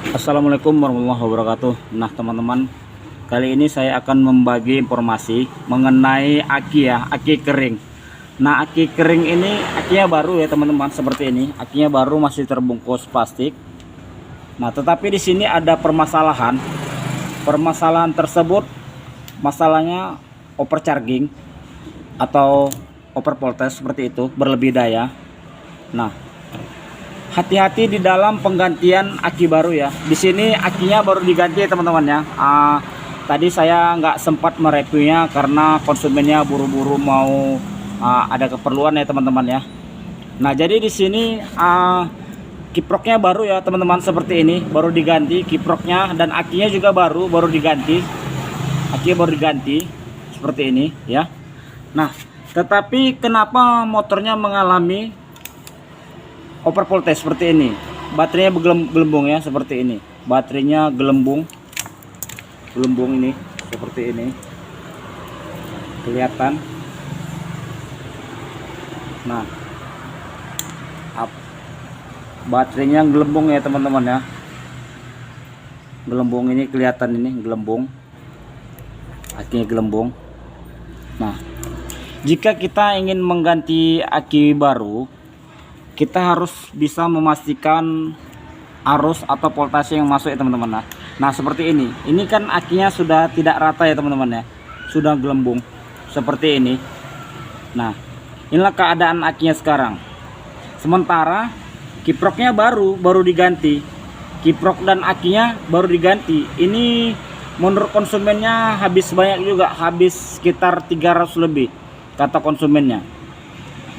Assalamualaikum warahmatullahi wabarakatuh. Nah teman-teman, kali ini saya akan membagi informasi mengenai aki ya, aki kering. Nah aki kering ini akinya baru ya teman-teman, seperti ini. Akinya baru, masih terbungkus plastik. Nah tetapi di sini ada permasalahan. Permasalahan tersebut masalahnya overcharging atau over voltage seperti itu, berlebih daya. Nah hati-hati di dalam penggantian aki baru ya. Di sini akinya baru diganti ya teman-teman ya. Tadi saya nggak sempat mereviewnya karena konsumennya buru-buru mau ada keperluan ya teman-teman ya. Nah jadi di sini kiproknya baru ya teman-teman, seperti ini, baru diganti kiproknya, dan akinya juga baru diganti. Akinya baru diganti seperti ini ya. Nah tetapi kenapa motornya mengalami over voltage seperti ini? Baterainya gelembung ya, seperti ini. Baterainya gelembung ini seperti ini, kelihatan. Nah baterainya gelembung ya teman-teman ya. Gelembung ini kelihatan, ini gelembung, akinya gelembung. Nah jika kita ingin mengganti aki baru, kita harus bisa memastikan arus atau voltase yang masuk ya teman-teman. Nah seperti ini kan akinya sudah tidak rata ya teman-teman ya, sudah gelembung seperti ini. Nah inilah keadaan akinya sekarang. Sementara kiproknya baru diganti, kiprok dan akinya baru diganti. Ini menurut konsumennya habis banyak juga, habis sekitar 300 lebih kata konsumennya.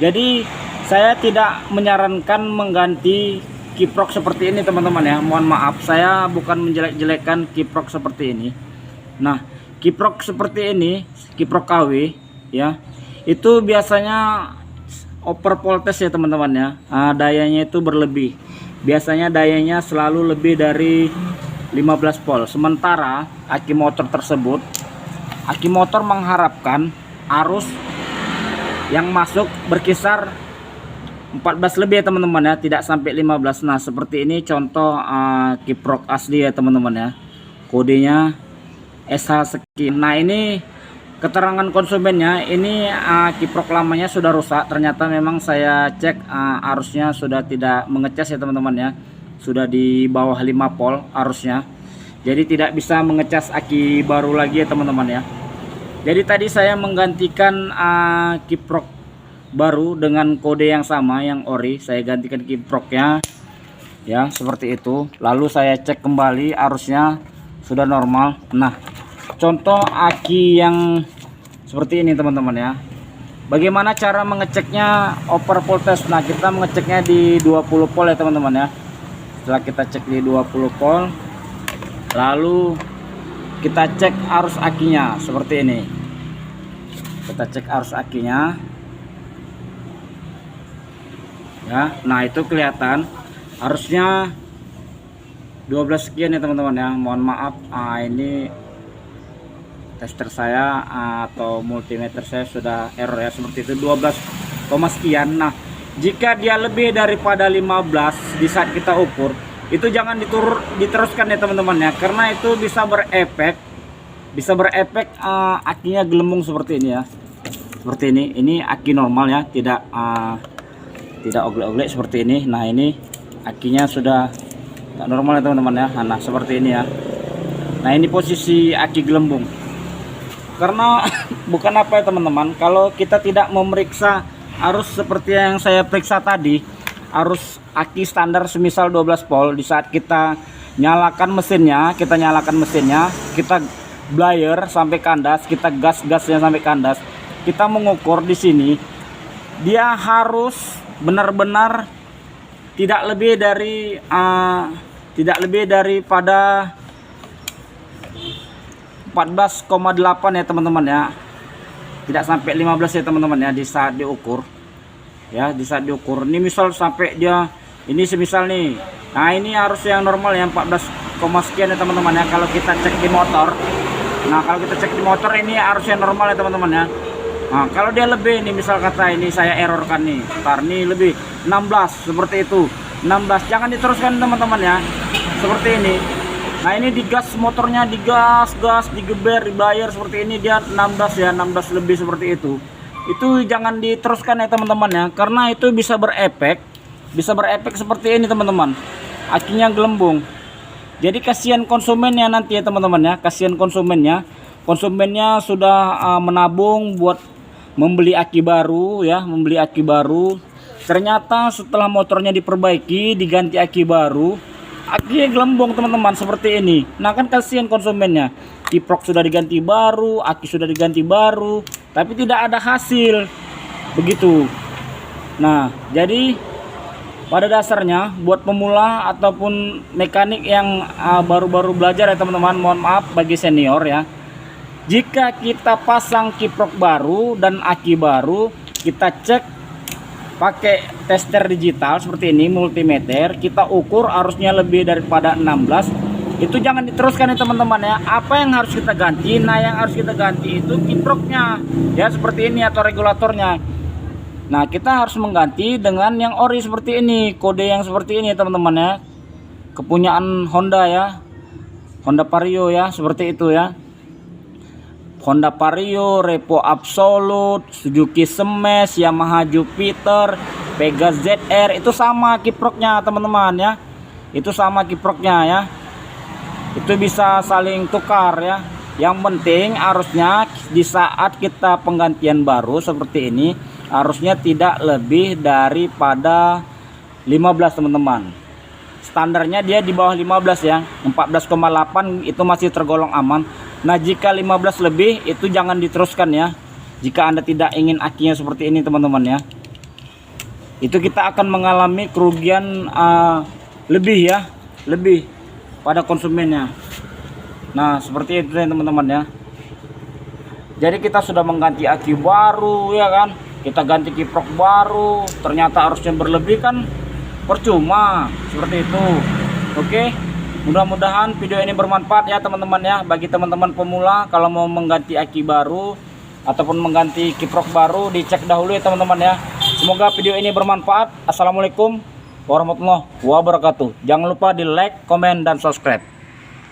Jadi saya tidak menyarankan mengganti kiprok seperti ini teman-teman ya. Mohon maaf, saya bukan menjelek-jelekan kiprok seperti ini. Nah kiprok seperti ini, kiprok KW ya, itu biasanya over voltage ya teman-teman ya. Dayanya itu berlebih, biasanya dayanya selalu lebih dari 15 volt. Sementara aki motor tersebut, aki motor mengharapkan arus yang masuk berkisar 14 lebih ya teman-teman ya, tidak sampai 15. Nah seperti ini contoh kiprok asli ya teman-teman ya, kodenya SH sekian. Nah ini keterangan konsumennya, ini kiprok lamanya sudah rusak. Ternyata memang saya cek arusnya sudah tidak mengecas ya teman-teman ya, sudah di bawah 5 volt arusnya, jadi tidak bisa mengecas aki baru lagi ya teman-teman ya. Jadi tadi saya menggantikan kiprok baru dengan kode yang sama, yang ori. Saya gantikan kiproknya ya, seperti itu. Lalu saya cek kembali, arusnya sudah normal. Nah contoh aki yang seperti ini teman-teman ya. Bagaimana cara mengeceknya over voltage? Nah kita mengeceknya di 20 volt ya teman-teman ya. Setelah kita cek di 20 volt, lalu kita cek arus akinya seperti ini. Kita cek arus akinya ya. Nah itu kelihatan arusnya 12 sekian ya teman-teman ya. Mohon maaf, ini tester saya atau multimeter saya sudah error ya, seperti itu 12, sekian. Nah jika dia lebih daripada 15 di saat kita ukur, itu jangan diteruskan ya teman-teman ya, karena itu bisa berefek akinya gelembung seperti ini ya. Seperti ini aki normal ya, tidak oglek-oglek seperti ini. Nah ini akinya sudah tidak normal ya teman-teman ya. Nah seperti ini ya. Nah ini posisi aki gelembung. Karena bukan apa ya teman-teman, kalau kita tidak memeriksa arus seperti yang saya periksa tadi, arus aki standar semisal 12 volt, di saat kita nyalakan mesinnya, kita blayer sampai kandas, kita gasnya sampai kandas, kita mengukur di sini, dia harus benar-benar tidak lebih daripada 14,8 ya teman-teman ya, tidak sampai 15 ya teman-teman ya di saat diukur ya. Di saat diukur ini misal sampai dia ini semisal nih, nah ini harus yang normal yang 14, sekian ya teman-teman ya kalau kita cek di motor. Nah kalau kita cek di motor ini harusnya normal ya teman-teman ya. Nah kalau dia lebih nih, misal kata ini saya errorkan nih, ntar nih lebih 16 seperti itu, 16, jangan diteruskan teman-teman ya. seperti ini. Nah ini digas motornya, digas, digeber, dibayar seperti ini, dia 16 ya, 16 lebih seperti itu. Itu jangan diteruskan ya teman-teman ya, karena itu bisa berefek seperti ini teman-teman. Akinya gelembung. Jadi kasihan konsumennya nanti ya teman-teman ya, kasihan konsumennya. Konsumennya sudah menabung buat membeli aki baru ya, membeli aki baru. Ternyata setelah motornya diperbaiki, diganti aki baru, akinya gelembung teman-teman seperti ini. Nah kan kasihan konsumennya, kiprok sudah diganti baru, aki sudah diganti baru, tapi tidak ada hasil begitu. Nah jadi pada dasarnya buat pemula ataupun mekanik yang baru-baru belajar ya teman-teman, mohon maaf bagi senior ya, jika kita pasang kiprok baru dan aki baru, kita cek pakai tester digital seperti ini, multimeter, kita ukur arusnya lebih daripada 16, itu jangan diteruskan ya teman-teman ya. Apa yang harus kita ganti? Nah yang harus kita ganti itu kiproknya ya, seperti ini, atau regulatornya. Nah kita harus mengganti dengan yang ori seperti ini, kode yang seperti ini teman-teman ya, kepunyaan Honda ya, Honda Vario ya, seperti itu ya. Honda Vario, Repo Absolute, Suzuki Smash, Yamaha Jupiter, Pegas ZR, itu sama kiproknya teman-teman ya. Itu sama kiproknya ya. Itu bisa saling tukar ya. Yang penting arusnya di saat kita penggantian baru seperti ini, arusnya tidak lebih daripada 15 teman-teman. Standarnya dia di bawah 15 ya, 14,8 itu masih tergolong aman. Nah jika 15 lebih itu jangan diteruskan ya, jika Anda tidak ingin akinya seperti ini teman-teman ya. Itu kita akan mengalami kerugian lebih ya, lebih pada konsumennya. Nah seperti itu teman-teman ya. Jadi kita sudah mengganti aki baru ya kan, kita ganti kiprok baru, ternyata arusnya berlebih kan percuma, seperti itu. Oke, mudah-mudahan video ini bermanfaat ya teman-teman ya, bagi teman-teman pemula. Kalau mau mengganti aki baru ataupun mengganti kiprok baru, dicek dahulu ya teman-teman ya. Semoga video ini bermanfaat. Assalamualaikum warahmatullahi wabarakatuh. Jangan lupa di like, komen, dan subscribe.